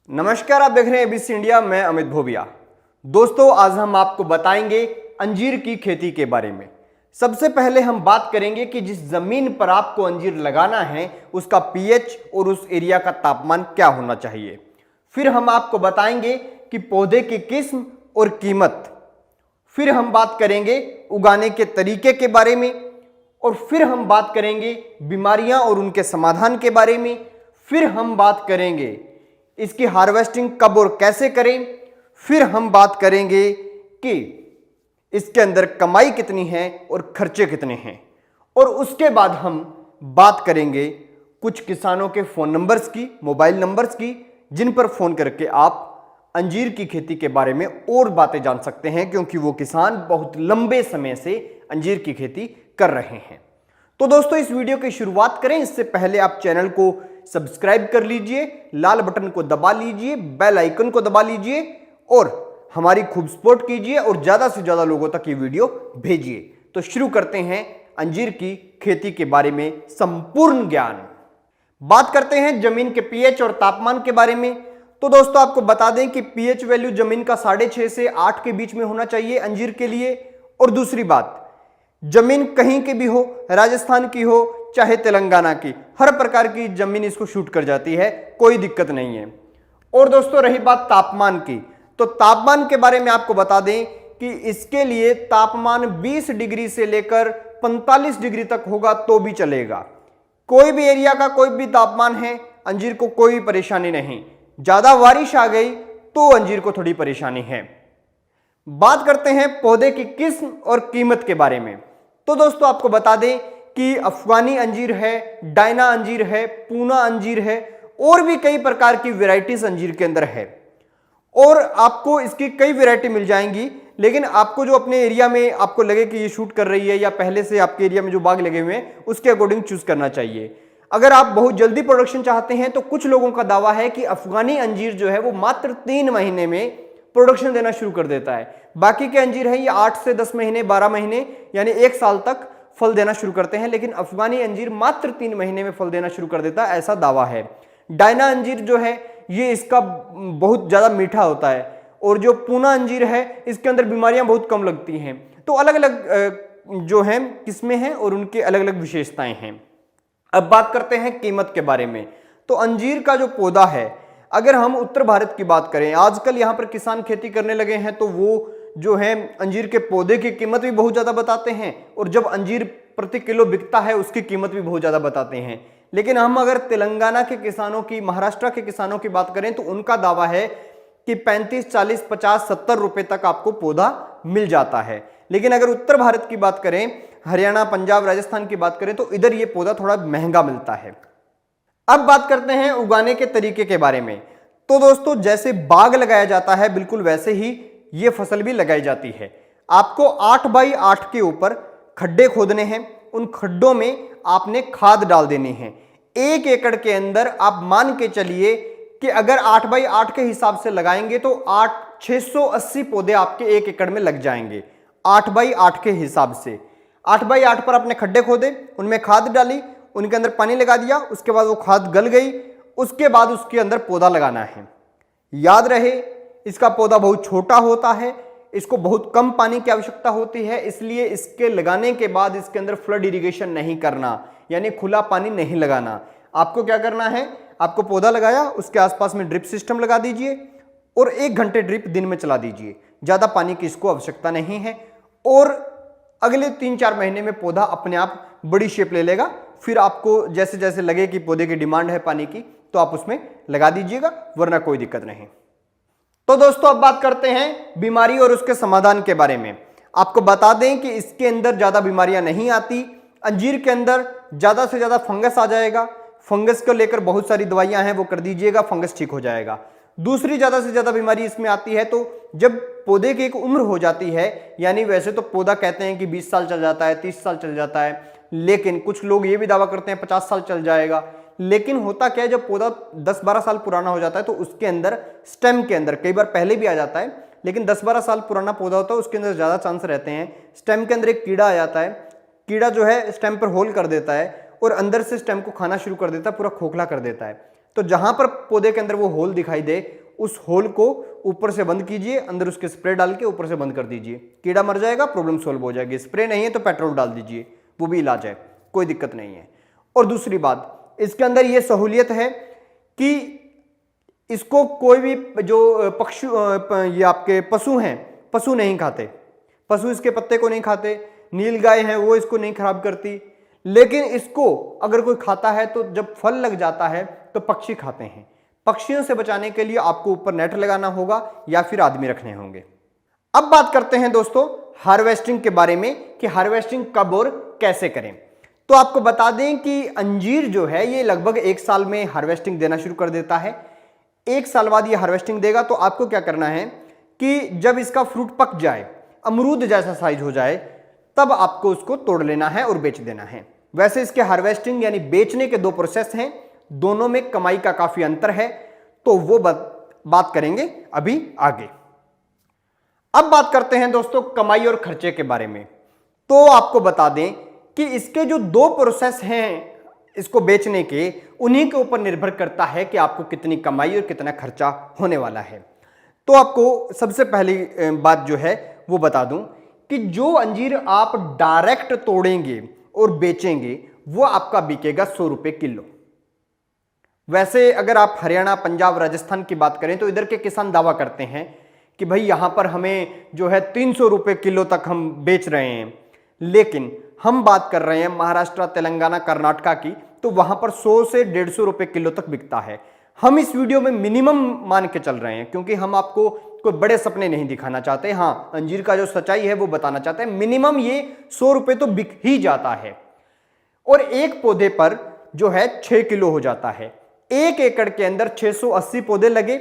नमस्कार, आप देख रहे हैं एबीसी इंडिया। मैं अमित भोबिया। दोस्तों, आज हम आपको बताएंगे अंजीर की खेती के बारे में। सबसे पहले हम बात करेंगे कि जिस जमीन पर आपको अंजीर लगाना है उसका पीएच और उस एरिया का तापमान क्या होना चाहिए। फिर हम आपको बताएंगे कि पौधे की किस्म और कीमत। फिर हम बात करेंगे उगाने के तरीके के बारे में, और फिर हम बात करेंगे बीमारियां और उनके समाधान के बारे में। फिर हम बात करेंगे इसकी हार्वेस्टिंग कब और कैसे करें। फिर हम बात करेंगे कि इसके अंदर कमाई कितनी है और खर्चे कितने हैं। और उसके बाद हम बात करेंगे कुछ किसानों के फोन नंबर्स की, मोबाइल नंबर्स की, जिन पर फोन करके आप अंजीर की खेती के बारे में और बातें जान सकते हैं, क्योंकि वो किसान बहुत लंबे समय से अंजीर की खेती कर रहे हैं। तो दोस्तों, इस वीडियो की शुरुआत करें इससे पहले आप चैनल को सब्सक्राइब कर लीजिए, लाल बटन को दबा लीजिए, बेल आइकन को दबा लीजिए और हमारी खूब सपोर्ट कीजिए और ज्यादा से ज्यादा लोगों तक ये वीडियो भेजिए। तो शुरू करते हैं अंजीर की खेती के बारे में संपूर्ण ज्ञान। बात करते हैं जमीन के पीएच और तापमान के बारे में। तो दोस्तों, आपको बता दें कि पीएच वैल्यू जमीन का 6.5 से 8 के बीच में होना चाहिए अंजीर के लिए। और दूसरी बात, जमीन कहीं की भी हो, राजस्थान की हो चाहे तेलंगाना की, हर प्रकार की जमीन इसको शूट कर जाती है, कोई दिक्कत नहीं है। और दोस्तों, रही बात तापमान की, तो तापमान के बारे में आपको बता दें कि इसके लिए तापमान 20 डिग्री से लेकर 45 डिग्री तक होगा तो भी चलेगा। कोई भी एरिया का कोई भी तापमान है, अंजीर को कोई परेशानी नहीं। ज्यादा बारिश आ गई तो अंजीर को थोड़ी परेशानी है। बात करते हैं पौधे की किस्म और कीमत के बारे में। तो दोस्तों, आपको बता दें कि अफगानी अंजीर है, डायना अंजीर है, पूना अंजीर है और भी कई प्रकार की वैरायटीज अंजीर के अंदर है। और आपको इसकी कई वैरायटी मिल जाएंगी, लेकिन आपको जो अपने एरिया में आपको लगे कि ये शूट कर रही है या पहले से आपके एरिया में जो बाग लगे हुए हैं उसके अकॉर्डिंग चूज करना चाहिए। अगर आप बहुत जल्दी प्रोडक्शन चाहते हैं तो कुछ लोगों का दावा है कि अफगानी अंजीर जो है वो मात्र 3 महीने में प्रोडक्शन देना शुरू कर देता है। बाकी के अंजीर है ये 8 से 10 महीने, 12 महीने यानी 1 साल तक फल देना शुरू करते हैं, लेकिन अफगानी अंजीर मात्र 3 महीने में फल देना शुरू कर देता है, ऐसा दावा है। डायना अंजीर जो है ये इसका बहुत ज्यादा मीठा होता है, और जो पूना अंजीर है इसके अंदर बीमारियां बहुत कम लगती हैं। तो अलग अलग जो है किस्में हैं और उनके अलग अलग विशेषताएं हैं। अब बात करते हैं कीमत के बारे में। तो अंजीर का जो पौधा है, अगर हम उत्तर भारत की बात करें, आजकल यहाँ पर किसान खेती करने लगे हैं तो वो जो है अंजीर के पौधे की कीमत भी बहुत ज्यादा बताते हैं, और जब अंजीर प्रति किलो बिकता है उसकी कीमत भी बहुत ज्यादा बताते हैं। लेकिन हम अगर तेलंगाना के किसानों की, महाराष्ट्र के किसानों की बात करें तो उनका दावा है कि 35, 40, 50, 70 रुपए तक आपको पौधा मिल जाता है। लेकिन अगर उत्तर भारत की बात करें, हरियाणा, पंजाब, राजस्थान की बात करें तो इधर ये पौधा थोड़ा महंगा मिलता है। अब बात करते हैं उगाने के तरीके के बारे में। तो दोस्तों, जैसे बाग लगाया जाता है बिल्कुल वैसे ही ये फसल भी लगाई जाती है। आपको 8 बाई 8 के ऊपर खड्डे खोदने हैं, उन खड्डों में आपने खाद डाल देनी है। 1 एकड़ के अंदर आप मान के चलिए कि अगर 8 बाई 8 के हिसाब से लगाएंगे तो 680 पौधे आपके 1 एकड़ में लग जाएंगे। 8 बाई 8 के हिसाब से 8 बाई 8 पर आपने खड्डे खोदे, उनमें खाद डाली, उनके अंदर पानी लगा दिया, उसके बाद वो खाद गल गई, उसके बाद उसके अंदर पौधा लगाना है। याद रहे, इसका पौधा बहुत छोटा होता है, इसको बहुत कम पानी की आवश्यकता होती है, इसलिए इसके लगाने के बाद इसके अंदर फ्लड इरिगेशन नहीं करना, यानी खुला पानी नहीं लगाना। आपको क्या करना है, आपको पौधा लगाया, उसके आसपास में ड्रिप सिस्टम लगा दीजिए और 1 घंटे ड्रिप दिन में चला दीजिए। ज्यादा पानी की इसको आवश्यकता नहीं है, और अगले 3-4 महीने में पौधा अपने आप बड़ी शेप ले लेगा। फिर आपको जैसे जैसे लगे कि पौधे की डिमांड है पानी की तो आप उसमें लगा दीजिएगा, वरना कोई दिक्कत नहीं। तो दोस्तों, अब बात करते हैं बीमारी और उसके समाधान के बारे में। आपको बता दें कि इसके अंदर ज्यादा बीमारियां नहीं आती। अंजीर के अंदर ज्यादा से ज्यादा फंगस आ जाएगा, फंगस को लेकर बहुत सारी दवाइयां हैं वो कर दीजिएगा, फंगस ठीक हो जाएगा। दूसरी ज्यादा से ज्यादा बीमारी इसमें आती है तो जब पौधे की एक उम्र हो जाती है, यानी वैसे तो पौधा कहते हैं कि 20 साल चल जाता है, 30 साल चल जाता है, लेकिन कुछ लोग ये भी दावा करते हैं 50 साल चल जाएगा। लेकिन होता क्या है, जब पौधा 10-12 साल पुराना हो जाता है तो उसके अंदर स्टेम के अंदर, कई बार पहले भी आ जाता है, लेकिन 10-12 साल पुराना पौधा होता है उसके अंदर ज्यादा चांस रहते हैं स्टेम के अंदर एक कीड़ा आ जाता है। कीड़ा जो है स्टेम पर होल कर देता है और अंदर से स्टेम को खाना शुरू कर देता है, पूरा खोखला कर देता है। तो जहां पर पौधे के अंदर वो होल दिखाई दे, उस होल को ऊपर से बंद कीजिए, अंदर उसके स्प्रे डाल के ऊपर से बंद कर दीजिए, कीड़ा मर जाएगा, प्रॉब्लम सॉल्व हो जाएगी। स्प्रे नहीं है तो पेट्रोल डाल दीजिए, वो भी इलाज है, कोई दिक्कत नहीं है। और दूसरी बात, इसके अंदर ये सहूलियत है कि इसको कोई भी जो पक्षी ये आपके पशु हैं, पशु नहीं खाते, पशु इसके पत्ते को नहीं खाते, नील गाय है वो इसको नहीं खराब करती। लेकिन इसको अगर कोई खाता है तो जब फल लग जाता है तो पक्षी खाते हैं। पक्षियों से बचाने के लिए आपको ऊपर नेट लगाना होगा या फिर आदमी रखने होंगे। अब बात करते हैं दोस्तों हार्वेस्टिंग के बारे में कि हार्वेस्टिंग कब और कैसे करें। तो आपको बता दें कि अंजीर जो है ये लगभग 1 साल में हार्वेस्टिंग देना शुरू कर देता है। 1 साल बाद ये हार्वेस्टिंग देगा तो आपको क्या करना है कि जब इसका फ्रूट पक जाए, अमरूद जैसा साइज हो जाए, तब आपको उसको तोड़ लेना है और बेच देना है। वैसे इसके हार्वेस्टिंग यानी बेचने के 2 प्रोसेस हैं, दोनों में कमाई का काफी अंतर है, तो वो बात करेंगे अभी आगे। अब बात करते हैं दोस्तों कमाई और खर्चे के बारे में। तो आपको बता दें कि इसके जो 2 प्रोसेस हैं इसको बेचने के, उन्हीं के ऊपर निर्भर करता है कि आपको कितनी कमाई और कितना खर्चा होने वाला है। तो आपको सबसे पहली बात जो है वो बता दूं कि जो अंजीर आप डायरेक्ट तोड़ेंगे और बेचेंगे वो आपका बिकेगा 100 रुपए किलो। वैसे अगर आप हरियाणा, पंजाब, राजस्थान की बात करें तो इधर के किसान दावा करते हैं कि भाई यहां पर हमें जो है 300 रुपए किलो तक हम बेच रहे हैं। लेकिन हम बात कर रहे हैं महाराष्ट्र, तेलंगाना, कर्नाटका की, तो वहां पर 100 से 150 रुपए किलो तक बिकता है। हम इस वीडियो में मिनिमम मान के चल रहे हैं क्योंकि हम आपको कोई बड़े सपने नहीं दिखाना चाहते। हाँ, अंजीर का जो सच्चाई है वो बताना चाहते हैं। मिनिमम ये 100 रुपए तो बिक ही जाता है और एक पौधे पर जो है 6 किलो हो जाता है। 1 एकड़ के अंदर 680 पौधे लगे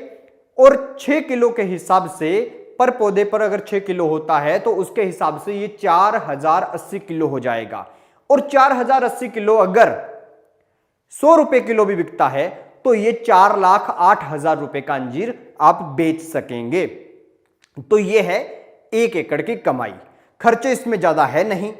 और 6 किलो के हिसाब से पर पौधे पर अगर 6 किलो होता है तो उसके हिसाब से ये 4080 किलो हो जाएगा। और 4080 किलो अगर 100 रुपए किलो भी बिकता है तो ये 4,08,000 रुपए का अंजीर आप बेच सकेंगे। तो ये है 1 एकड़ की कमाई। खर्चे इसमें ज्यादा है नहीं।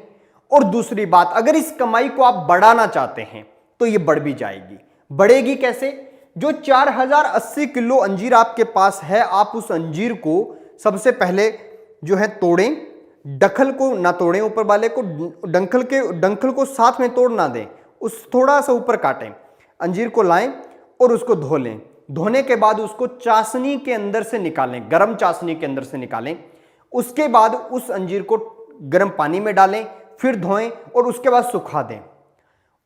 और दूसरी बात, अगर इस कमाई को आप बढ़ाना चाहते हैं तो ये बढ़ भी जाएगी। बढ़ेगी कैसे? जो 4080 किलो अंजीर आपके पास है, आप उस अंजीर को सबसे पहले जो है तोड़ें, डंठल को ना तोड़ें, ऊपर वाले को, डंठल को साथ में तोड़ ना दें, उस थोड़ा सा ऊपर काटें, अंजीर को लाएं और उसको धो लें। धोने के बाद उसको चाशनी के अंदर से निकालें, गर्म चाशनी के अंदर से निकालें। उसके बाद उस अंजीर को गर्म पानी में डालें, फिर धोएं और उसके बाद सुखा दें।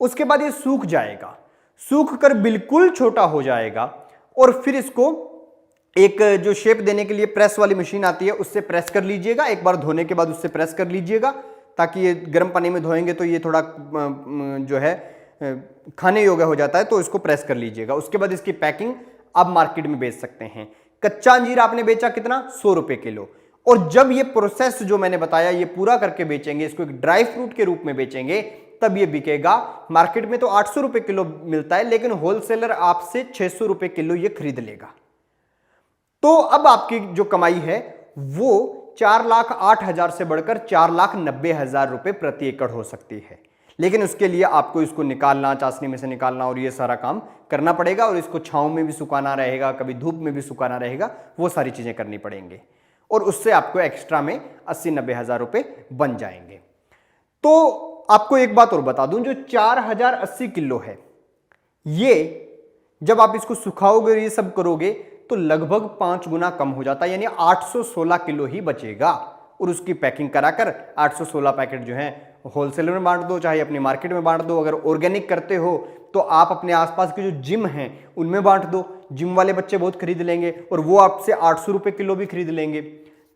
उसके बाद ये सूख जाएगा, सूख कर बिल्कुल छोटा हो जाएगा और फिर इसको एक जो शेप देने के लिए प्रेस वाली मशीन आती है उससे प्रेस कर लीजिएगा। एक बार धोने के बाद उससे प्रेस कर लीजिएगा ताकि ये गर्म पानी में धोएंगे तो ये थोड़ा जो है खाने योग्य हो जाता है, तो इसको प्रेस कर लीजिएगा। उसके बाद इसकी पैकिंग आप मार्केट में बेच सकते हैं। कच्चा अंजीर आपने बेचा कितना? 100 रुपए किलो। और जब ये प्रोसेस जो मैंने बताया ये पूरा करके बेचेंगे, इसको एक ड्राई फ्रूट के रूप में बेचेंगे, तब ये बिकेगा। मार्केट में तो 800 रुपए किलो मिलता है, लेकिन होलसेलर आपसे 600 रुपए किलो ये खरीद लेगा। तो अब आपकी जो कमाई है वो 4,08,000 से बढ़कर 4,90,000 रुपए प्रति एकड़ हो सकती है। लेकिन उसके लिए आपको इसको निकालना, चाशनी में से निकालना और ये सारा काम करना पड़ेगा और इसको छांव में भी सुखाना रहेगा, कभी धूप में भी सुखाना रहेगा, वो सारी चीजें करनी पड़ेंगी और उससे आपको एक्स्ट्रा में 80-90,000 रुपए बन जाएंगे। तो आपको एक बात और बता दूं, जो 4080 किलो है, ये जब आप इसको सुखाओगे, ये सब करोगे तो लगभग 5 गुना कम हो जाता है, यानी 816 किलो ही बचेगा। और उसकी पैकिंग कराकर 816 पैकेट जो है होलसेलर में बांट दो, चाहे अपनी मार्केट में बांट दो। अगर ऑर्गेनिक करते हो तो आप अपने आसपास के जो जिम हैं उनमें बांट दो, जिम वाले बच्चे बहुत खरीद लेंगे और वो आपसे 800 रुपए किलो भी खरीद लेंगे।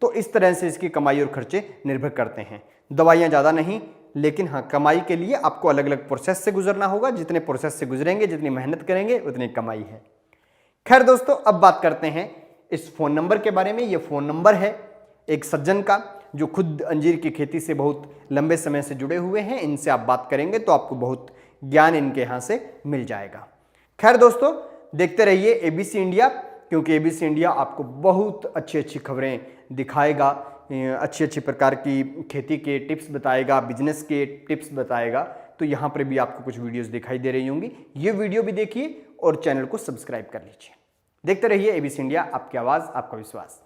तो इस तरह से इसकी कमाई और खर्चे निर्भर करते हैं। दवाइयां ज्यादा नहीं, लेकिन हाँ, कमाई के लिए आपको अलग अलग प्रोसेस से गुजरना होगा। जितने प्रोसेस से गुजरेंगे, जितनी मेहनत करेंगे, उतनी कमाई है। खैर दोस्तों, अब बात करते हैं इस फोन नंबर के बारे में। ये फोन नंबर है एक सज्जन का जो खुद अंजीर की खेती से बहुत लंबे समय से जुड़े हुए हैं। इनसे आप बात करेंगे तो आपको बहुत ज्ञान इनके यहाँ से मिल जाएगा। खैर दोस्तों, देखते रहिए एबीसी इंडिया, क्योंकि एबीसी इंडिया आपको बहुत अच्छी अच्छी खबरें दिखाएगा, अच्छी अच्छी प्रकार की खेती के टिप्स बताएगा, बिजनेस के टिप्स बताएगा। तो यहां पर भी आपको कुछ वीडियोस दिखाई दे रही होंगी, ये वीडियो भी देखिए और चैनल को सब्सक्राइब कर लीजिए। देखते रहिए एबीसी इंडिया, आपकी आवाज आपका विश्वास।